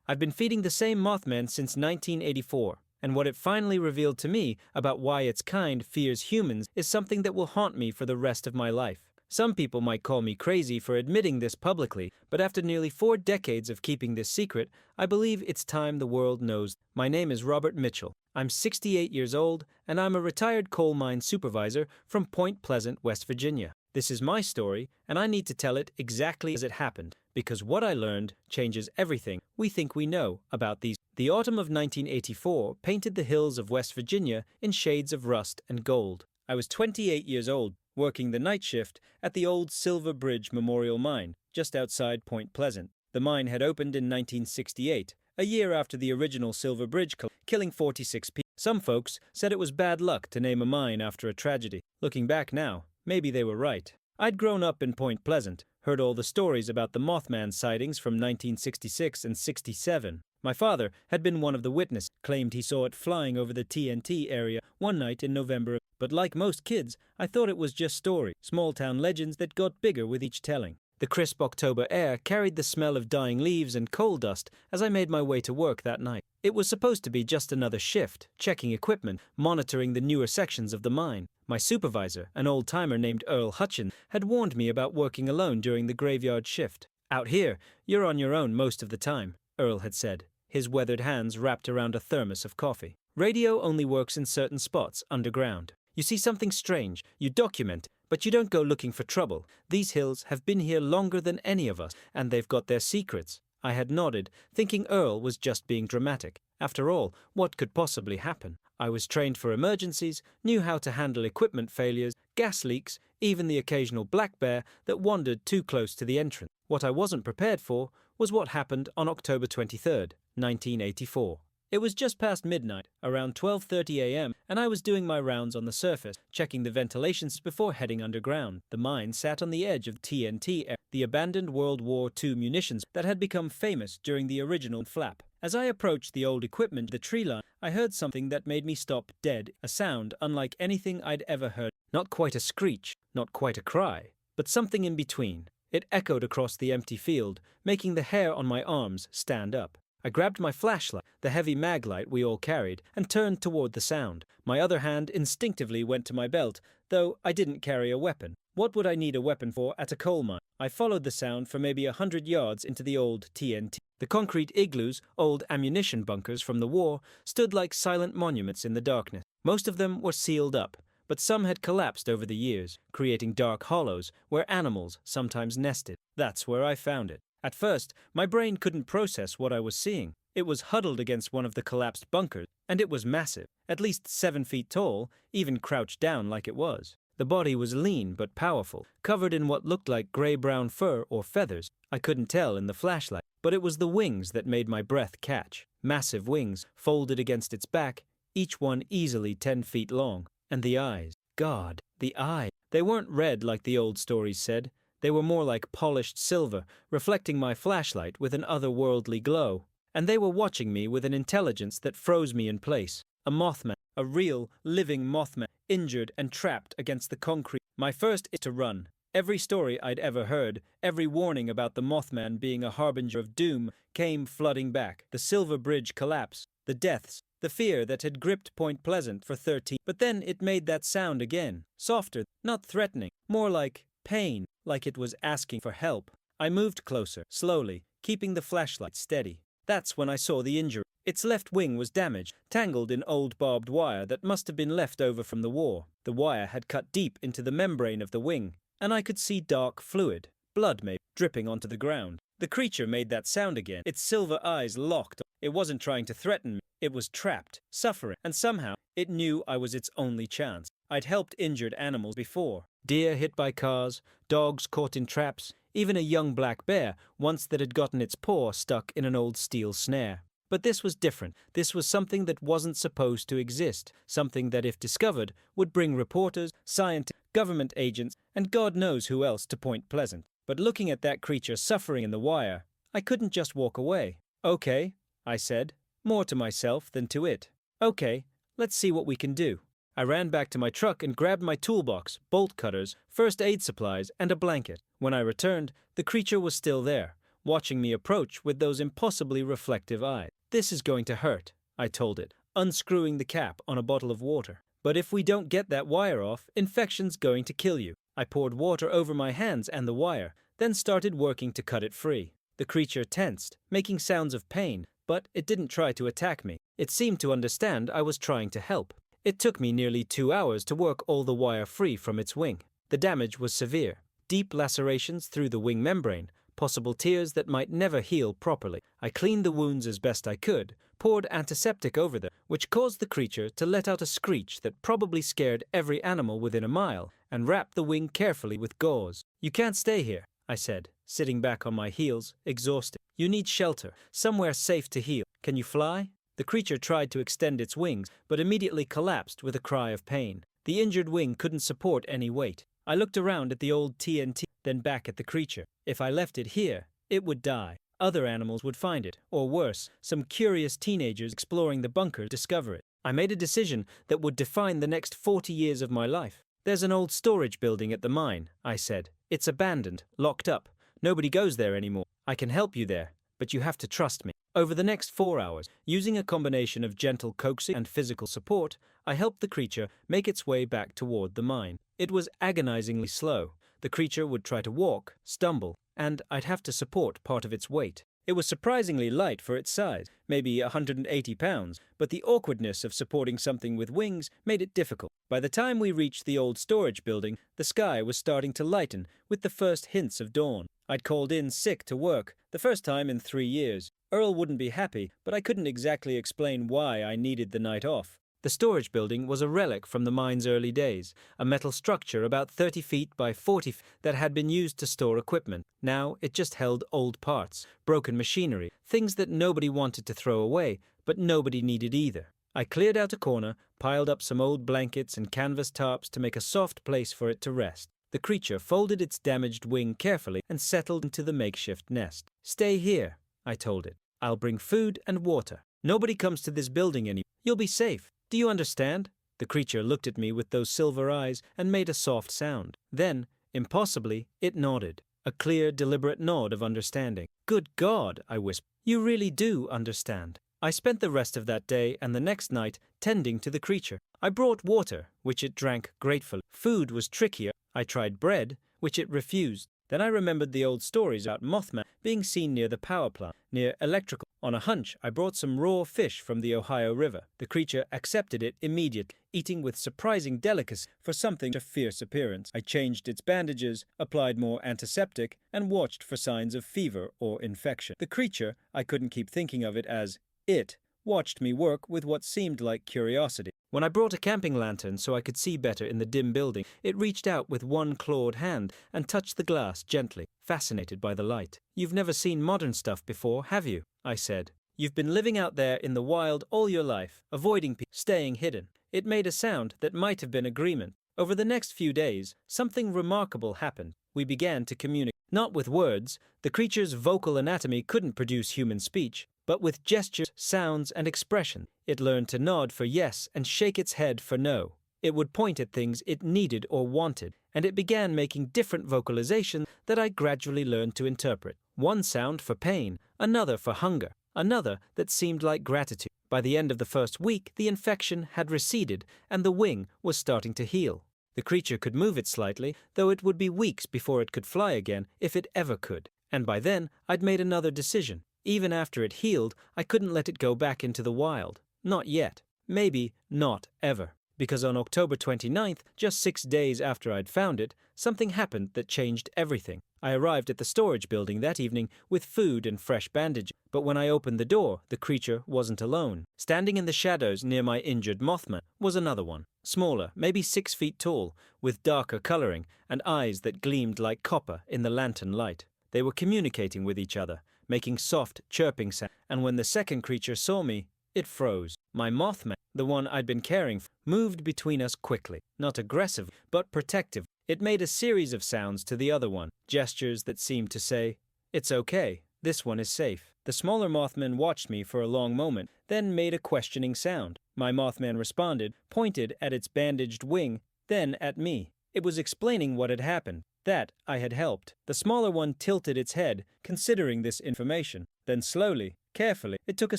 I've been feeding the same Mothman since 1984, and what it finally revealed to me about why its kind fears humans is something that will haunt me for the rest of my life. Some people might call me crazy for admitting this publicly, but after nearly 4 decades of keeping this secret, I believe it's time the world knows. My name is Robert Mitchell. I'm 68 years old, and I'm a retired coal mine supervisor from Point Pleasant, West Virginia. This is my story, and I need to tell it exactly as it happened, because what I learned changes everything we think we know about these. The autumn of 1984 painted the hills of West Virginia in shades of rust and gold. I was 28 years old, working the night shift at the old Silver Bridge Memorial Mine, just outside Point Pleasant. The mine had opened in 1968, a year after the original Silver Bridge killing 46 people. Some folks said it was bad luck to name a mine after a tragedy. Looking back now, maybe they were right. I'd grown up in Point Pleasant, heard all the stories about the Mothman sightings from 1966 and 67. My father had been one of the witnesses, claimed he saw it flying over the TNT area one night in November. But like most kids, I thought it was just stories, small-town legends that got bigger with each telling. The crisp October air carried the smell of dying leaves and coal dust as I made my way to work that night. It was supposed to be just another shift, checking equipment, monitoring the newer sections of the mine. My supervisor, an old-timer named Earl Hutchins, had warned me about working alone during the graveyard shift. "Out here, you're on your own most of the time," Earl had said, his weathered hands wrapped around a thermos of coffee. "Radio only works in certain spots underground. You see something strange, you document it, but you don't go looking for trouble. These hills have been here longer than any of us, and they've got their secrets." I had nodded, thinking Earl was just being dramatic. After all, what could possibly happen? I was trained for emergencies, knew how to handle equipment failures, gas leaks, even the occasional black bear that wandered too close to the entrance. What I wasn't prepared for was what happened on October 23rd, 1984. It was just past midnight, around 12:30 a.m., and I was doing my rounds on the surface, checking the ventilations before heading underground. The mine sat on the edge of TNT, the abandoned World War II munitions that had become famous during the original flap. As I approached the old equipment, the tree line, I heard something that made me stop dead, a sound unlike anything I'd ever heard. Not quite a screech, not quite a cry, but something in between. It echoed across the empty field, making the hair on my arms stand up. I grabbed my flashlight, the heavy mag light we all carried, and turned toward the sound. My other hand instinctively went to my belt, though I didn't carry a weapon. What would I need a weapon for at a coal mine? I followed the sound for maybe 100 yards into the old TNT. The concrete igloos, old ammunition bunkers from the war, stood like silent monuments in the darkness. Most of them were sealed up, but some had collapsed over the years, creating dark hollows where animals sometimes nested. That's where I found it. At first, my brain couldn't process what I was seeing. It was huddled against one of the collapsed bunkers, and it was massive, at least 7 feet tall, even crouched down like it was. The body was lean but powerful, covered in what looked like gray-brown fur or feathers. I couldn't tell in the flashlight, but it was the wings that made my breath catch. Massive wings, folded against its back, each one easily 10 feet long. And the eyes. God, the eyes. They weren't red like the old stories said. They were more like polished silver, reflecting my flashlight with an otherworldly glow. And they were watching me with an intelligence that froze me in place. A Mothman, a real, living Mothman, injured and trapped against the concrete. My first is to run. Every story I'd ever heard, every warning about the Mothman being a harbinger of doom, came flooding back. The Silver Bridge collapse, the deaths, the fear that had gripped Point Pleasant for 13. But then it made that sound again, softer, not threatening, more like pain, like it was asking for help. I moved closer, slowly, keeping the flashlight steady. That's when I saw the injury. Its left wing was damaged, tangled in old barbed wire that must have been left over from the war. The wire had cut deep into the membrane of the wing, and I could see dark fluid, blood maybe, dripping onto the ground. The creature made that sound again, its silver eyes locked. It wasn't trying to threaten me. It was trapped, suffering, and somehow it knew I was its only chance. I'd helped injured animals before. Deer hit by cars, dogs caught in traps, even a young black bear once that had gotten its paw stuck in an old steel snare. But this was different. This was something that wasn't supposed to exist, something that if discovered would bring reporters, scientists, government agents, and God knows who else to Point Pleasant. But looking at that creature suffering in the wire, I couldn't just walk away. "Okay," I said, more to myself than to it. "Okay, let's see what we can do." I ran back to my truck and grabbed my toolbox, bolt cutters, first aid supplies, and a blanket. When I returned, the creature was still there, watching me approach with those impossibly reflective eyes. "This is going to hurt," I told it, unscrewing the cap on a bottle of water. "But if we don't get that wire off, infection's going to kill you." I poured water over my hands and the wire, then started working to cut it free. The creature tensed, making sounds of pain, but it didn't try to attack me. It seemed to understand I was trying to help. It took me nearly 2 hours to work all the wire free from its wing. The damage was severe. Deep lacerations through the wing membrane, possible tears that might never heal properly. I cleaned the wounds as best I could, poured antiseptic over them, which caused the creature to let out a screech that probably scared every animal within a mile, and wrapped the wing carefully with gauze. "You can't stay here," I said, sitting back on my heels, exhausted. "You need shelter, somewhere safe to heal. Can you fly?" The creature tried to extend its wings, but immediately collapsed with a cry of pain. The injured wing couldn't support any weight. I looked around at the old TNT, then back at the creature. If I left it here, it would die. Other animals would find it, or worse, some curious teenagers exploring the bunker discover it. I made a decision that would define the next 40 years of my life. "There's an old storage building at the mine," I said. "It's abandoned, locked up. Nobody goes there anymore. I can help you there, but you have to trust me." Over the next 4 hours, using a combination of gentle coaxing and physical support, I helped the creature make its way back toward the mine. It was agonizingly slow. The creature would try to walk, stumble, and I'd have to support part of its weight. It was surprisingly light for its size, maybe 180 pounds, but the awkwardness of supporting something with wings made it difficult. By the time we reached the old storage building, the sky was starting to lighten with the first hints of dawn. I'd called in sick to work, the first time in 3 years. Earl wouldn't be happy, but I couldn't exactly explain why I needed the night off. The storage building was a relic from the mine's early days, a metal structure about 30 feet by 40 feet that had been used to store equipment. Now it just held old parts, broken machinery, things that nobody wanted to throw away, but nobody needed either. I cleared out a corner, piled up some old blankets and canvas tarps to make a soft place for it to rest. The creature folded its damaged wing carefully and settled into the makeshift nest. "Stay here," I told it. "I'll bring food and water. Nobody comes to this building anymore. You'll be safe. Do you understand?" The creature looked at me with those silver eyes and made a soft sound. Then, impossibly, it nodded. A clear, deliberate nod of understanding. "Good God," I whispered. "You really do understand." I spent the rest of that day and the next night tending to the creature. I brought water, which it drank gratefully. Food was trickier. I tried bread, which it refused. Then I remembered the old stories about Mothman being seen near the power plant, near electrical. On a hunch, I brought some raw fish from the Ohio River. The creature accepted it immediately, eating with surprising delicacy for something of fierce appearance. I changed its bandages, applied more antiseptic, and watched for signs of fever or infection. The creature, I couldn't keep thinking of it as it, watched me work with what seemed like curiosity. When I brought a camping lantern so I could see better in the dim building, it reached out with one clawed hand and touched the glass gently, fascinated by the light. "You've never seen modern stuff before, have you?" I said. "You've been living out there in the wild all your life, avoiding people, staying hidden." It made a sound that might have been agreement. Over the next few days, something remarkable happened. We began to communicate. Not with words. The creature's vocal anatomy couldn't produce human speech, but with gestures, sounds, and expression. It learned to nod for yes and shake its head for no. It would point at things it needed or wanted, and it began making different vocalizations that I gradually learned to interpret. One sound for pain, another for hunger, another that seemed like gratitude. By the end of the first week, the infection had receded, and the wing was starting to heal. The creature could move it slightly, though it would be weeks before it could fly again, if it ever could. And by then, I'd made another decision. Even after it healed, I couldn't let it go back into the wild. Not yet. Maybe not ever. Because on October 29th, just 6 days after I'd found it, something happened that changed everything. I arrived at the storage building that evening with food and fresh bandages, but when I opened the door, the creature wasn't alone. Standing in the shadows near my injured Mothman was another one. Smaller, maybe 6 feet tall, with darker coloring and eyes that gleamed like copper in the lantern light. They were communicating with each other, making soft, chirping sounds, and when the second creature saw me, it froze. My Mothman, the one I'd been caring for, moved between us quickly, not aggressive, but protective. It made a series of sounds to the other one, gestures that seemed to say, "It's okay, this one is safe." The smaller Mothman watched me for a long moment, then made a questioning sound. My Mothman responded, pointed at its bandaged wing, then at me. It was explaining what had happened. that I had helped. The smaller one tilted its head, considering this information. Then slowly, carefully, it took a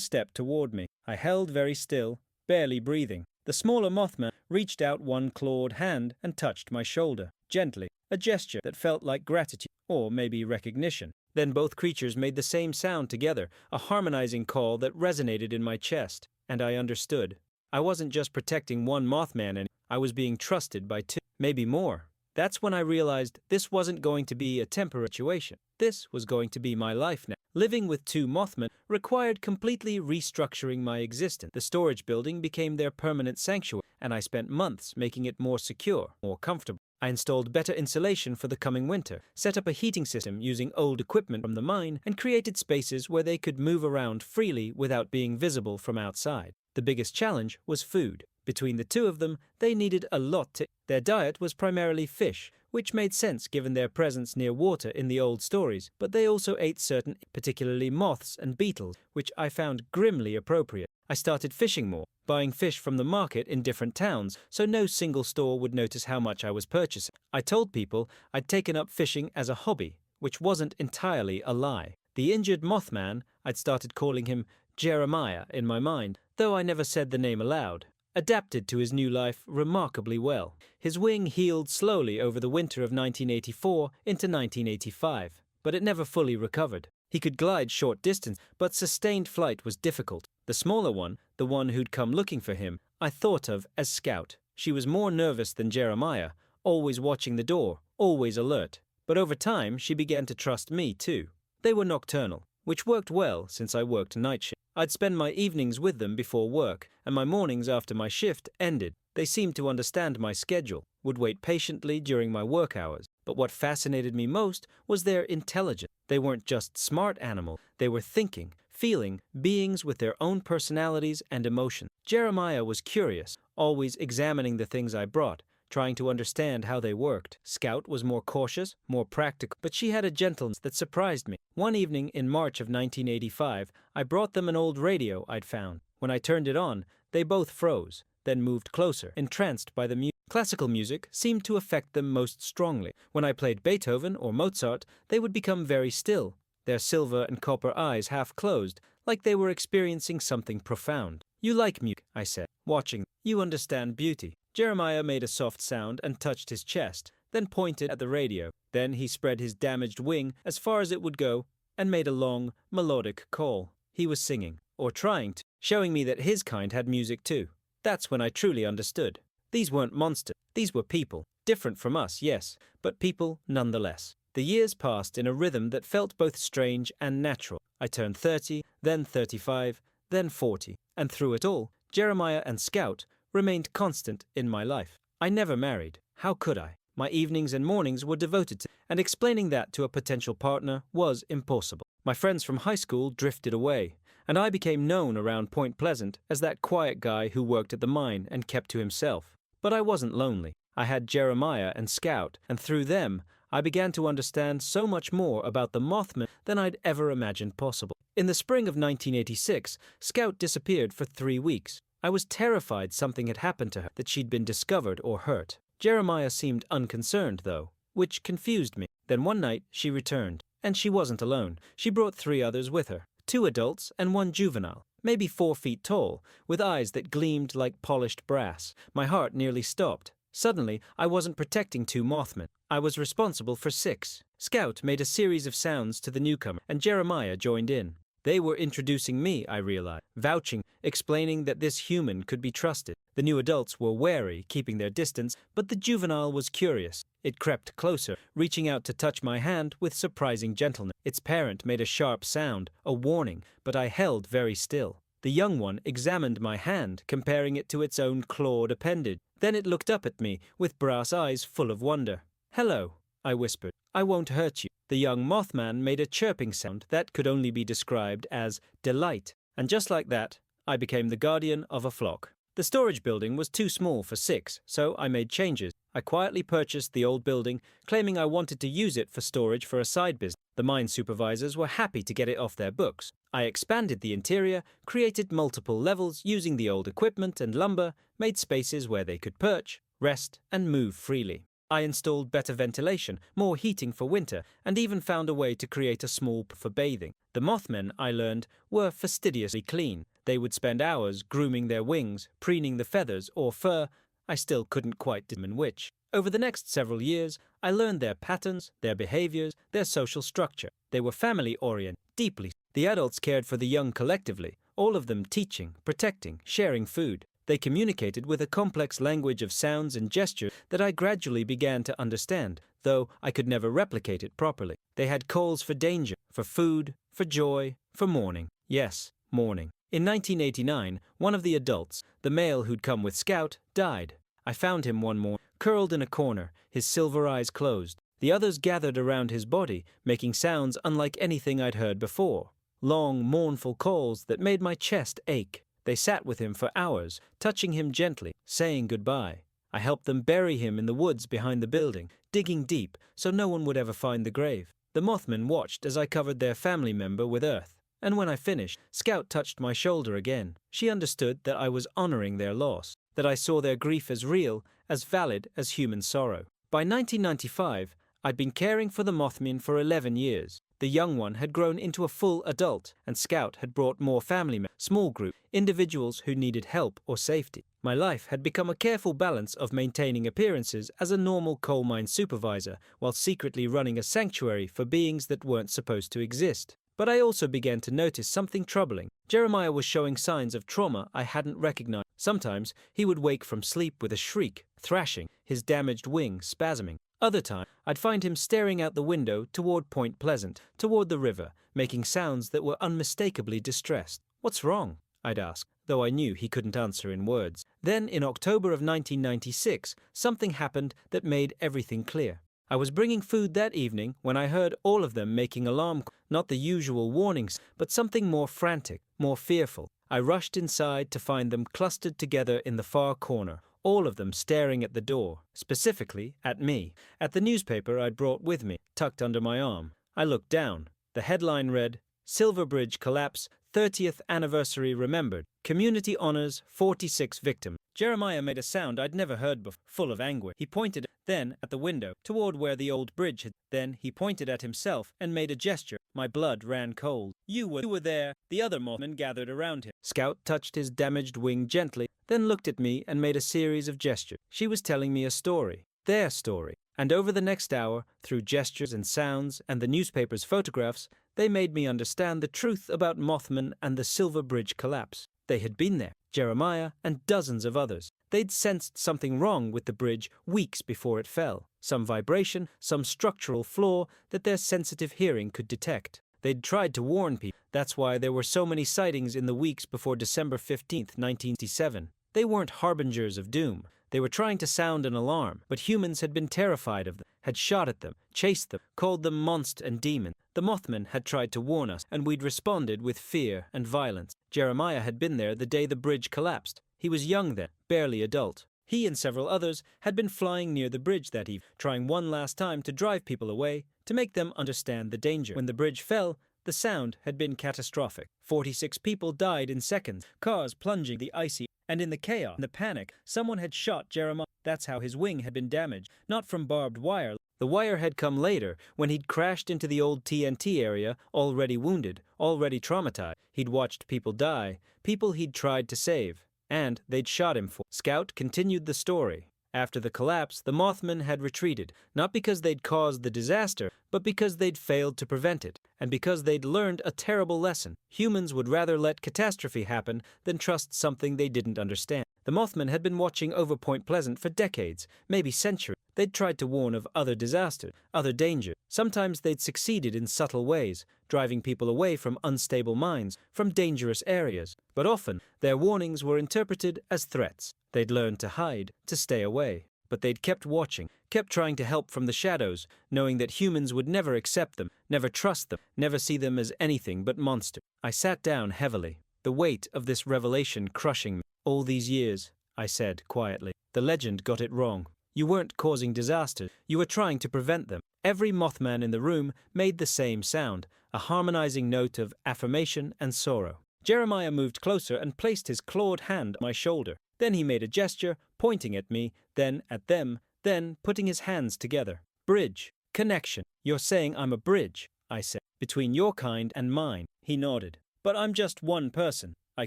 step toward me. I held very still, barely breathing. The smaller Mothman reached out one clawed hand and touched my shoulder, gently, a gesture that felt like gratitude, or maybe recognition. Then both creatures made the same sound together, a harmonizing call that resonated in my chest, and I understood. I wasn't just protecting one Mothman, and I was being trusted by two, maybe more. That's when I realized this wasn't going to be a temporary situation. This was going to be my life now. Living with two Mothmen required completely restructuring my existence. The storage building became their permanent sanctuary, and I spent months making it more secure, more comfortable. I installed better insulation for the coming winter, set up a heating system using old equipment from the mine, and created spaces where they could move around freely without being visible from outside. The biggest challenge was food. Between the two of them, they needed a lot to eat. Their diet was primarily fish, which made sense given their presence near water in the old stories, but they also ate certain, particularly moths and beetles, which I found grimly appropriate. I started fishing more, buying fish from the market in different towns, so no single store would notice how much I was purchasing. I told people I'd taken up fishing as a hobby, which wasn't entirely a lie. The injured Mothman, I'd started calling him Jeremiah in my mind, though I never said the name aloud, adapted to his new life remarkably well. His wing healed slowly over the winter of 1984 into 1985, but it never fully recovered. He could glide short distance, but sustained flight was difficult. The smaller one, the one who'd come looking for him, I thought of as Scout. She was more nervous than Jeremiah, always watching the door, always alert. But over time, she began to trust me too. They were nocturnal, which worked well since I worked night shift. I'd spend my evenings with them before work, and my mornings after my shift ended. They seemed to understand my schedule, would wait patiently during my work hours. But what fascinated me most was their intelligence. They weren't just smart animals, they were thinking, feeling beings with their own personalities and emotions. Jeremiah was curious, always examining the things I brought, trying to understand how they worked. Scout was more cautious, more practical, but she had a gentleness that surprised me. One evening in March of 1985, I brought them an old radio I'd found. When I turned it on, they both froze, then moved closer, entranced by the music. Classical music seemed to affect them most strongly. When I played Beethoven or Mozart, they would become very still, their silver and copper eyes half closed, like they were experiencing something profound. "You like music," I said, watching. "You understand beauty." Jeremiah made a soft sound and touched his chest, then pointed at the radio. Then he spread his damaged wing as far as it would go and made a long, melodic call. He was singing, or trying to, showing me that his kind had music too. That's when I truly understood. These weren't monsters, these were people. Different from us, yes, but people nonetheless. The years passed in a rhythm that felt both strange and natural. I turned 30, then 35, then 40, and through it all, Jeremiah and Scout remained constant in my life. I never married. How could I? My evenings and mornings were devoted to, and explaining that to a potential partner was impossible. My friends from high school drifted away, and I became known around Point Pleasant as that quiet guy who worked at the mine and kept to himself. But I wasn't lonely. I had Jeremiah and Scout, and through them, I began to understand so much more about the Mothman than I'd ever imagined possible. In the spring of 1986, Scout disappeared for 3 weeks. I was terrified something had happened to her, that she'd been discovered or hurt. Jeremiah seemed unconcerned, though, which confused me. Then one night, she returned. And she wasn't alone. She brought 3 others with her. 2 adults and 1 juvenile, maybe 4 feet tall, with eyes that gleamed like polished brass. My heart nearly stopped. Suddenly, I wasn't protecting 2 Mothmen. I was responsible for 6. Scout made a series of sounds to the newcomer, and Jeremiah joined in. They were introducing me, I realized, vouching, explaining that this human could be trusted. The new adults were wary, keeping their distance, but the juvenile was curious. It crept closer, reaching out to touch my hand with surprising gentleness. Its parent made a sharp sound, a warning, but I held very still. The young one examined my hand, comparing it to its own clawed appendage. Then it looked up at me, with brass eyes full of wonder. "Hello," I whispered. "I won't hurt you." The young Mothman made a chirping sound that could only be described as delight. And just like that, I became the guardian of a flock. The storage building was too small for 6, so I made changes. I quietly purchased the old building, claiming I wanted to use it for storage for a side business. The mine supervisors were happy to get it off their books. I expanded the interior, created multiple levels using the old equipment and lumber, made spaces where they could perch, rest, and move freely. I installed better ventilation, more heating for winter, and even found a way to create a small pool for bathing. The Mothmen, I learned, were fastidiously clean. They would spend hours grooming their wings, preening the feathers or fur. I still couldn't quite determine which. Over the next several years, I learned their patterns, their behaviors, their social structure. They were family-oriented, deeply. The adults cared for the young collectively, all of them teaching, protecting, sharing food. They communicated with a complex language of sounds and gestures that I gradually began to understand, though I could never replicate it properly. They had calls for danger, for food, for joy, for mourning. Yes, mourning. In 1989, one of the adults, the male who'd come with Scout, died. I found him one morning, curled in a corner, his silver eyes closed. The others gathered around his body, making sounds unlike anything I'd heard before. Long, mournful calls that made my chest ache. They sat with him for hours, touching him gently, saying goodbye. I helped them bury him in the woods behind the building, digging deep so no one would ever find the grave. The Mothman watched as I covered their family member with earth. And when I finished, Scout touched my shoulder again. She understood that I was honoring their loss, that I saw their grief as real, as valid as human sorrow. By 1995, I'd been caring for the Mothman for 11 years. The young one had grown into a full adult, and Scout had brought more family members, small group, individuals who needed help or safety. My life had become a careful balance of maintaining appearances as a normal coal mine supervisor while secretly running a sanctuary for beings that weren't supposed to exist. But I also began to notice something troubling. Jeremiah was showing signs of trauma I hadn't recognized. Sometimes he would wake from sleep with a shriek, thrashing, his damaged wing spasming. Other times, I'd find him staring out the window toward Point Pleasant, toward the river, making sounds that were unmistakably distressed. "What's wrong?" I'd ask, though I knew he couldn't answer in words. Then, in October of 1996, something happened that made everything clear. I was bringing food that evening when I heard all of them making alarm calls, not the usual warnings, but something more frantic, more fearful. I rushed inside to find them clustered together in the far corner, all of them staring at the door, specifically at me, at the newspaper I'd brought with me, tucked under my arm. I looked down. The headline read, "Silver Bridge Collapse, 30th Anniversary Remembered. Community Honors 46 Victims." Jeremiah made a sound I'd never heard before, full of anguish. He pointed then at the window, toward where the old bridge had. Then he pointed at himself and made a gesture. My blood ran cold. You were there." The other Mothman gathered around him. Scout touched his damaged wing gently, then looked at me and made a series of gestures. She was telling me a story, their story. And over the next hour, through gestures and sounds and the newspaper's photographs, they made me understand the truth about Mothman and the Silver Bridge collapse. They had been there, Jeremiah and dozens of others. They'd sensed something wrong with the bridge weeks before it fell. Some vibration, some structural flaw that their sensitive hearing could detect. They'd tried to warn people. That's why there were so many sightings in the weeks before December 15, 1967. They weren't harbingers of doom. They were trying to sound an alarm, but humans had been terrified of them, had shot at them, chased them, called them monster and demon. The Mothman had tried to warn us, and we'd responded with fear and violence. Jeremiah had been there the day the bridge collapsed. He was young then, barely adult. He and several others had been flying near the bridge that evening, trying one last time to drive people away, to make them understand the danger. When the bridge fell, the sound had been catastrophic. 46 people died in seconds, cars plunging the icy, and in the chaos, in the panic, someone had shot Jeremiah. That's how his wing had been damaged, not from barbed wire. The wire had come later, when he'd crashed into the old TNT area, already wounded, already traumatized. He'd watched people die, people he'd tried to save, and they'd shot him for. Scout continued the story. After the collapse, the Mothman had retreated, not because they'd caused the disaster, but because they'd failed to prevent it, and because they'd learned a terrible lesson. Humans would rather let catastrophe happen than trust something they didn't understand. The Mothman had been watching over Point Pleasant for decades, maybe centuries. They'd tried to warn of other disasters, other dangers. Sometimes they'd succeeded in subtle ways, driving people away from unstable mines, from dangerous areas. But often, their warnings were interpreted as threats. They'd learned to hide, to stay away. But they'd kept watching, kept trying to help from the shadows, knowing that humans would never accept them, never trust them, never see them as anything but monsters. I sat down heavily, the weight of this revelation crushing me. "All these years," I said quietly, "the legend got it wrong. You weren't causing disasters, you were trying to prevent them." Every Mothman in the room made the same sound, a harmonizing note of affirmation and sorrow. Jeremiah moved closer and placed his clawed hand on my shoulder. Then he made a gesture, pointing at me, then at them, Then, putting his hands together. Bridge. Connection. You're saying I'm a bridge, I said. Between your kind and mine, he nodded. But I'm just one person, I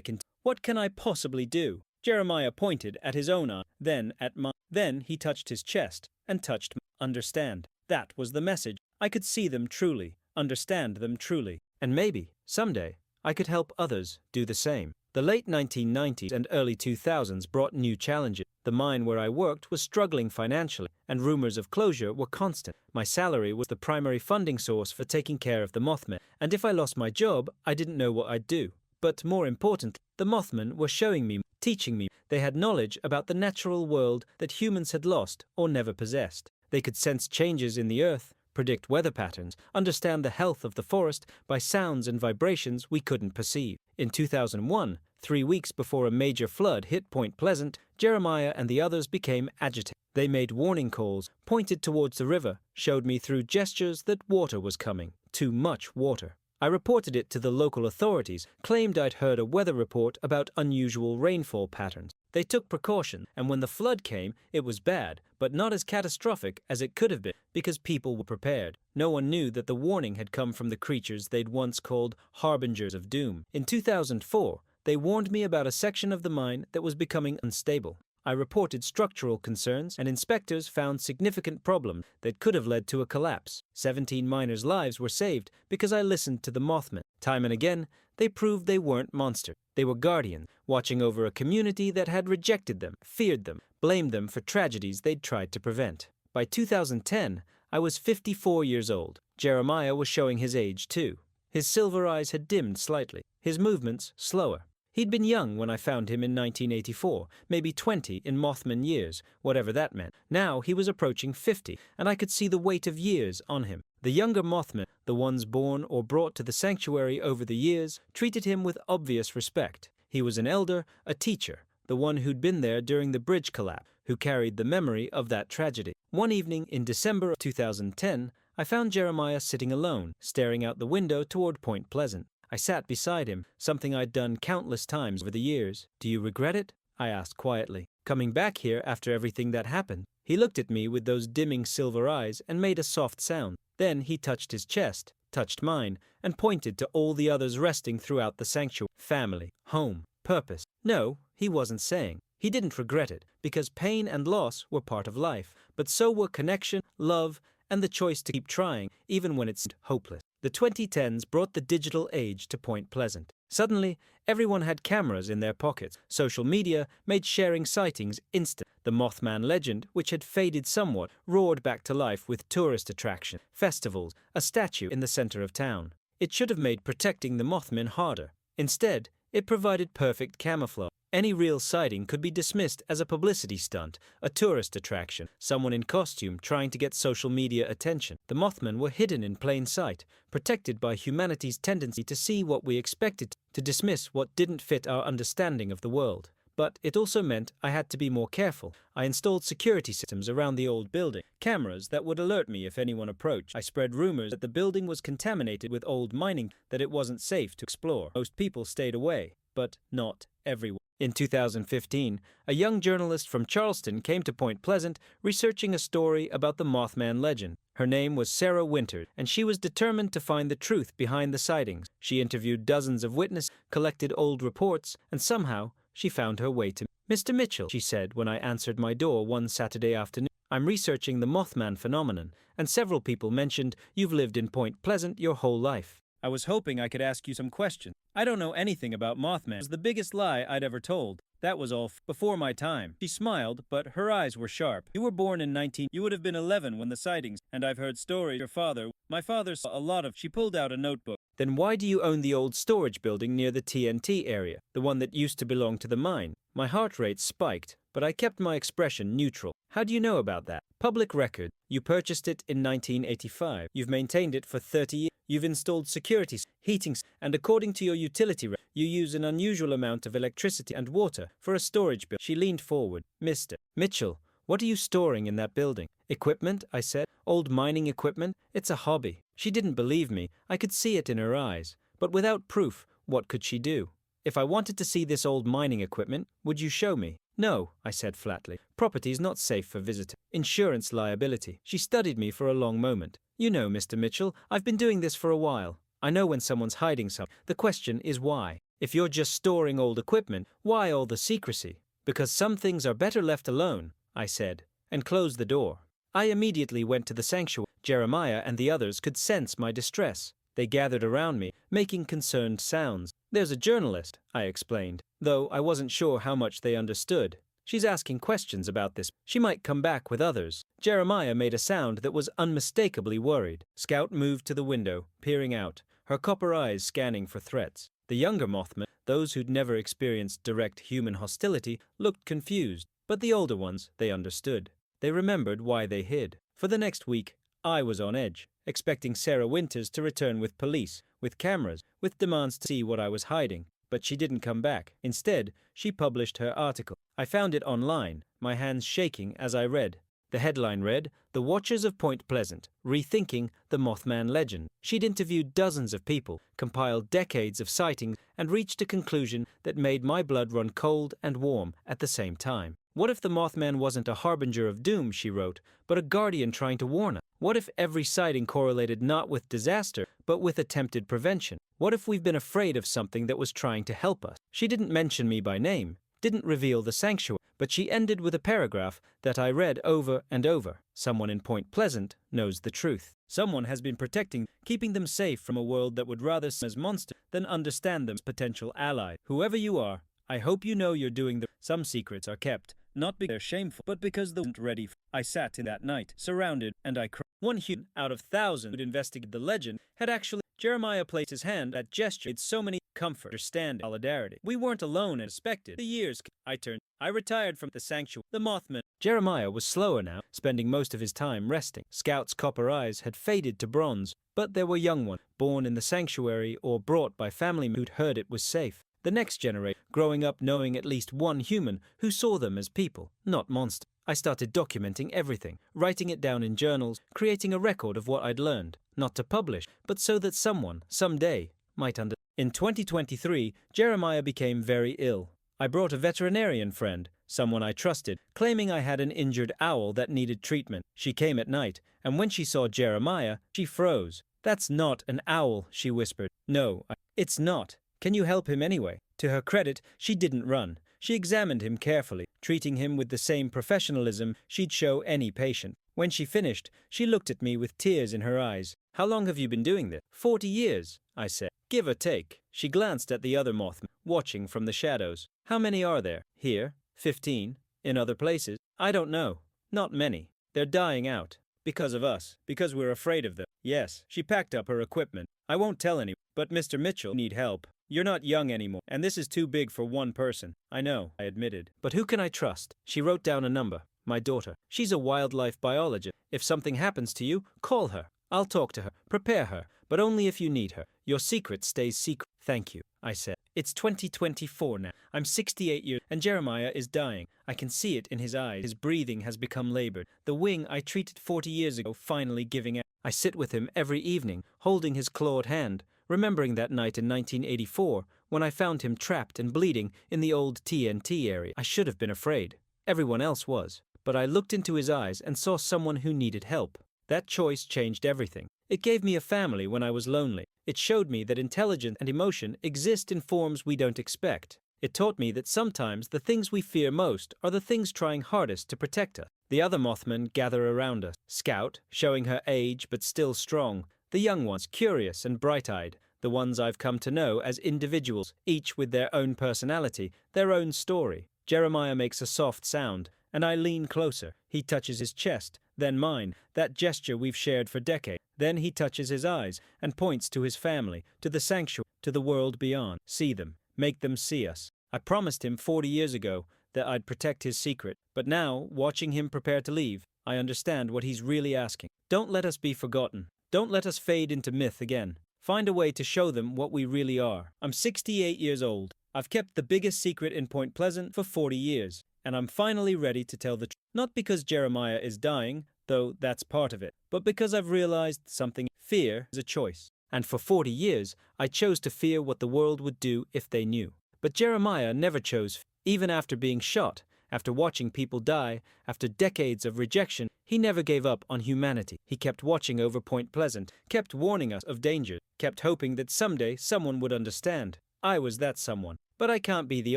can. What can I possibly do? Jeremiah pointed at his own eye, then at mine. Then he touched his chest, and touched me. Understand. That was the message. I could see them truly, understand them truly. And maybe, someday, I could help others do the same. The late 1990s and early 2000s brought new challenges. The mine where I worked was struggling financially, and rumors of closure were constant. My salary was the primary funding source for taking care of the Mothman, and if I lost my job, I didn't know what I'd do. But more importantly, the Mothman were showing me, teaching me. They had knowledge about the natural world that humans had lost or never possessed. They could sense changes in the earth, predict weather patterns, understand the health of the forest by sounds and vibrations we couldn't perceive. In 2001, 3 weeks before a major flood hit Point Pleasant, Jeremiah and the others became agitated. They made warning calls, pointed towards the river, showed me through gestures that water was coming. Too much water. I reported it to the local authorities, claimed I'd heard a weather report about unusual rainfall patterns. They took precaution, and when the flood came, it was bad, but not as catastrophic as it could have been, because people were prepared. No one knew that the warning had come from the creatures they'd once called harbingers of doom. In 2004, they warned me about a section of the mine that was becoming unstable. I reported structural concerns, and inspectors found significant problems that could have led to a collapse. 17 miners' lives were saved because I listened to the Mothman. Time and again, they proved they weren't monsters. They were guardians, watching over a community that had rejected them, feared them, blamed them for tragedies they'd tried to prevent. By 2010, I was 54 years old. Jeremiah was showing his age too. His silver eyes had dimmed slightly, his movements slower. He'd been young when I found him in 1984, maybe 20 in Mothman years, whatever that meant. Now he was approaching 50, and I could see the weight of years on him. The younger Mothman, the ones born or brought to the sanctuary over the years, treated him with obvious respect. He was an elder, a teacher, the one who'd been there during the bridge collapse, who carried the memory of that tragedy. One evening in December of 2010, I found Jeremiah sitting alone, staring out the window toward Point Pleasant. I sat beside him, something I'd done countless times over the years. Do you regret it? I asked quietly. Coming back here after everything that happened? He looked at me with those dimming silver eyes and made a soft sound. Then he touched his chest, touched mine, and pointed to all the others resting throughout the sanctuary. Family, home, purpose. No, he wasn't saying. He didn't regret it, because pain and loss were part of life, but so were connection, love, and the choice to keep trying, even when it seemed hopeless. The 2010s brought the digital age to Point Pleasant. Suddenly, everyone had cameras in their pockets. Social media made sharing sightings instant. The Mothman legend, which had faded somewhat, roared back to life with tourist attractions, festivals, a statue in the center of town. It should have made protecting the Mothman harder. Instead, it provided perfect camouflage. Any real sighting could be dismissed as a publicity stunt, a tourist attraction, someone in costume trying to get social media attention. The Mothman were hidden in plain sight, protected by humanity's tendency to see what we expected, to dismiss what didn't fit our understanding of the world. But it also meant I had to be more careful. I installed security systems around the old building, cameras that would alert me if anyone approached. I spread rumors that the building was contaminated with old mining, that it wasn't safe to explore. Most people stayed away, but not everyone. In 2015, a young journalist from Charleston came to Point Pleasant researching a story about the Mothman legend. Her name was Sarah Winters, and she was determined to find the truth behind the sightings. She interviewed dozens of witnesses, collected old reports, and somehow she found her way to me. Mr. Mitchell, she said when I answered my door one Saturday afternoon, I'm researching the Mothman phenomenon, and several people mentioned you've lived in Point Pleasant your whole life. I was hoping I could ask you some questions. I don't know anything about Mothman. It was the biggest lie I'd ever told. That was all before my time. She smiled, but her eyes were sharp. You were born in 19... You would have been 11 when the sightings, and I've heard stories. Your father... My father saw a lot of... She pulled out a notebook. Then why do you own the old storage building near the TNT area, the one that used to belong to the mine? My heart rate spiked, but I kept my expression neutral. How do you know about that? Public record. You purchased it in 1985. You've maintained it for 30 years. You've installed security, heating, and according to your utility rate, you use an unusual amount of electricity and water for a storage building. She leaned forward. Mr. Mitchell, what are you storing in that building? Equipment, I said. Old mining equipment. It's a hobby. She didn't believe me. I could see it in her eyes. But without proof, what could she do? If I wanted to see this old mining equipment, would you show me? No, I said flatly. Property is not safe for visitors. Insurance liability. She studied me for a long moment. You know, Mr. Mitchell, I've been doing this for a while. I know when someone's hiding something. The question is why? If you're just storing old equipment, why all the secrecy? Because some things are better left alone, I said, and closed the door. I immediately went to the sanctuary. Jeremiah and the others could sense my distress. They gathered around me, making concerned sounds. There's a journalist, I explained, though I wasn't sure how much they understood. She's asking questions about this. She might come back with others. Jeremiah made a sound that was unmistakably worried. Scout moved to the window, peering out, her copper eyes scanning for threats. The younger Mothman, those who'd never experienced direct human hostility, looked confused, but the older ones, they understood. They remembered why they hid. For the next week, I was on edge, expecting Sarah Winters to return with police, with cameras, with demands to see what I was hiding. But she didn't come back. Instead, she published her article. I found it online, my hands shaking as I read. The headline read, "The Watchers of Point Pleasant, Rethinking the Mothman Legend." She'd interviewed dozens of people, compiled decades of sightings, and reached a conclusion that made my blood run cold and warm at the same time. What if the Mothman wasn't a harbinger of doom, she wrote, but a guardian trying to warn us? What if every sighting correlated not with disaster, but with attempted prevention? What if we've been afraid of something that was trying to help us? She didn't mention me by name, didn't reveal the sanctuary, but she ended with a paragraph that I read over and over. Someone in Point Pleasant knows the truth. Someone has been protecting, keeping them safe from a world that would rather see them as monsters than understand them as potential allies. Whoever you are, I hope you know you're doing the... Some secrets are kept, not because they're shameful, but because they weren't ready. I sat in that night, surrounded, and I cried. One human out of thousands who'd investigated the legend had actually... Jeremiah placed his hand. That gesture made so many comfort, understanding, solidarity. We weren't alone and expected. The years I retired from the sanctuary. The Mothman. Jeremiah was slower now, spending most of his time resting. Scout's copper eyes had faded to bronze, but there were young ones, born in the sanctuary or brought by family who'd heard it was safe. The next generation, growing up knowing at least one human who saw them as people, not monsters. I started documenting everything, writing it down in journals, creating a record of what I'd learned, not to publish, but so that someone, someday, might understand. In 2023, Jeremiah became very ill. I brought a veterinarian friend, someone I trusted, claiming I had an injured owl that needed treatment. She came at night, and when she saw Jeremiah, she froze. "That's not an owl," she whispered. "No, it's not. Can you help him anyway?" To her credit, she didn't run. She examined him carefully, treating him with the same professionalism she'd show any patient. When she finished, she looked at me with tears in her eyes. "How long have you been doing this?" 40 years, I said. "Give or take." She glanced at the other Mothman, watching from the shadows. "How many are there? Here? 15? In other places?" "I don't know. Not many. They're dying out. Because of us. Because we're afraid of them." "Yes." She packed up her equipment. "I won't tell anyone. But Mr. Mitchell, need help. You're not young anymore, and this is too big for one person." "I know," I admitted. "But who can I trust?" She wrote down a number. "My daughter. She's a wildlife biologist. If something happens to you, call her. I'll talk to her. Prepare her. But only if you need her. Your secret stays secret." "Thank you," I said. It's 2024 now. I'm 68 years, and Jeremiah is dying. I can see it in his eyes. His breathing has become labored. The wing I treated 40 years ago finally giving out. I sit with him every evening, holding his clawed hand, remembering that night in 1984 when I found him trapped and bleeding in the old TNT area. I should have been afraid. Everyone else was. But I looked into his eyes and saw someone who needed help. That choice changed everything. It gave me a family when I was lonely. It showed me that intelligence and emotion exist in forms we don't expect. It taught me that sometimes the things we fear most are the things trying hardest to protect us. The other Mothmen gather around us. Scout, showing her age but still strong. The young ones, curious and bright-eyed. The ones I've come to know as individuals, each with their own personality, their own story. Jeremiah makes a soft sound, and I lean closer. He touches his chest, then mine, that gesture we've shared for decades. Then he touches his eyes and points to his family, to the sanctuary, to the world beyond. See them. Make them see us. I promised him 40 years ago that I'd protect his secret, but now, watching him prepare to leave, I understand what he's really asking. Don't let us be forgotten. Don't let us fade into myth again. Find a way to show them what we really are. I'm 68 years old. I've kept the biggest secret in Point Pleasant for 40 years, and I'm finally ready to tell the truth. Not because Jeremiah is dying, though that's part of it, but because I've realized something. Fear is a choice. And for 40 years, I chose to fear what the world would do if they knew. But Jeremiah never chose, even after being shot, After watching people die, after decades of rejection, he never gave up on humanity. He kept watching over Point Pleasant, kept warning us of danger, kept hoping that someday someone would understand. I was that someone. But I can't be the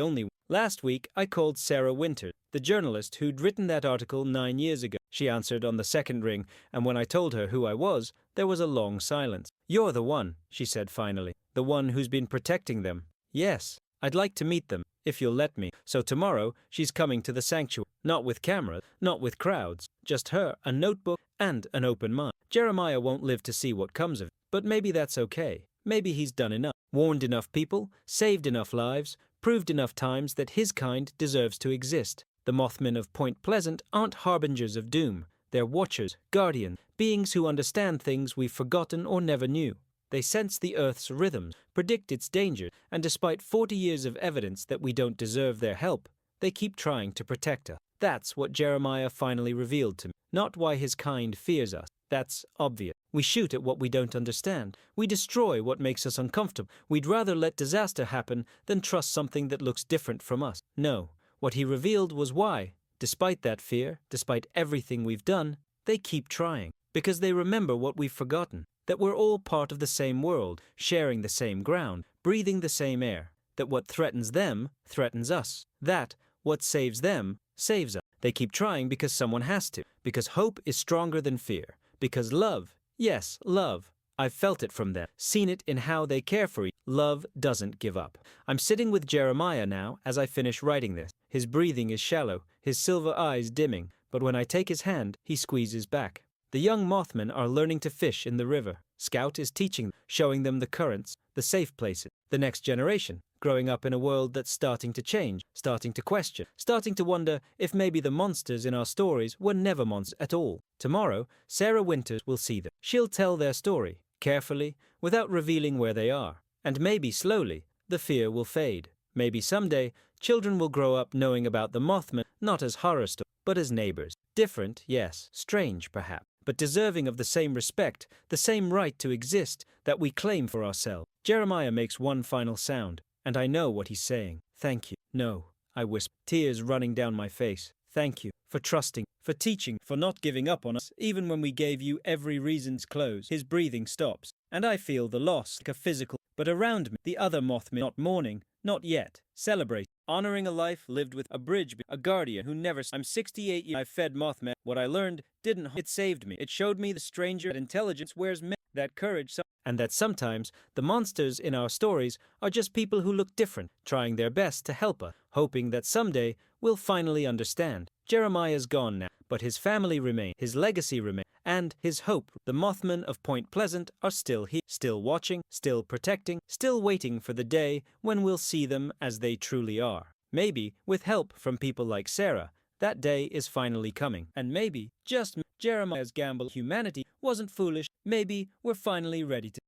only one. Last week, I called Sarah Winters, the journalist who'd written that article 9 years ago. She answered on the second ring, and when I told her who I was, there was a long silence. "You're the one," she said finally. "The one who's been protecting them." "Yes, I'd like to meet them, if you'll let me." So tomorrow, she's coming to the sanctuary. Not with cameras, not with crowds. Just her, a notebook, and an open mind. Jeremiah won't live to see what comes of it. But maybe that's okay. Maybe he's done enough. Warned enough people, saved enough lives, proved enough times that his kind deserves to exist. The Mothmen of Point Pleasant aren't harbingers of doom. They're watchers, guardians, beings who understand things we've forgotten or never knew. They sense the Earth's rhythms, predict its danger, and despite 40 years of evidence that we don't deserve their help, they keep trying to protect us. That's what Jeremiah finally revealed to me. Not why his kind fears us. That's obvious. We shoot at what we don't understand. We destroy what makes us uncomfortable. We'd rather let disaster happen than trust something that looks different from us. No, what he revealed was why, despite that fear, despite everything we've done, they keep trying. Because they remember what we've forgotten. That we're all part of the same world, sharing the same ground, breathing the same air. That what threatens them threatens us. That what saves them saves us. They keep trying because someone has to. Because hope is stronger than fear. Because love, yes, love, I've felt it from them, seen it in how they care for each other. Love doesn't give up. I'm sitting with Jeremiah now as I finish writing this. His breathing is shallow, his silver eyes dimming, but when I take his hand, he squeezes back. The young Mothmen are learning to fish in the river. Scout is teaching them, showing them the currents, the safe places. The next generation, growing up in a world that's starting to change, starting to question, starting to wonder if maybe the monsters in our stories were never monsters at all. Tomorrow, Sarah Winters will see them. She'll tell their story, carefully, without revealing where they are. And maybe slowly, the fear will fade. Maybe someday, children will grow up knowing about the Mothman not as horror stories, but as neighbors. Different, yes, strange perhaps, but deserving of the same respect, the same right to exist that we claim for ourselves. Jeremiah makes one final sound, and I know what he's saying. Thank you. No, I whisper, tears running down my face. Thank you for trusting, for teaching, for not giving up on us, even when we gave you every reason to close. His breathing stops, and I feel the loss like a physical. But around me, the other Mothmen, not mourning, not yet, celebrate, honoring a life lived with a bridge, a guardian who never. I'm 68 years. I've fed Mothman. What I learned didn't. It saved me. It showed me the stranger that intelligence wears men, that courage, and that sometimes the monsters in our stories are just people who look different, trying their best to help us, hoping that someday we'll finally understand. Jeremiah's gone now, but his family remain, his legacy remains, and his hope. The Mothmen of Point Pleasant are still here, still watching, still protecting, still waiting for the day when we'll see them as they truly are. Maybe, with help from people like Sarah, that day is finally coming. And maybe, just Jeremiah's gamble humanity wasn't foolish. Maybe we're finally ready to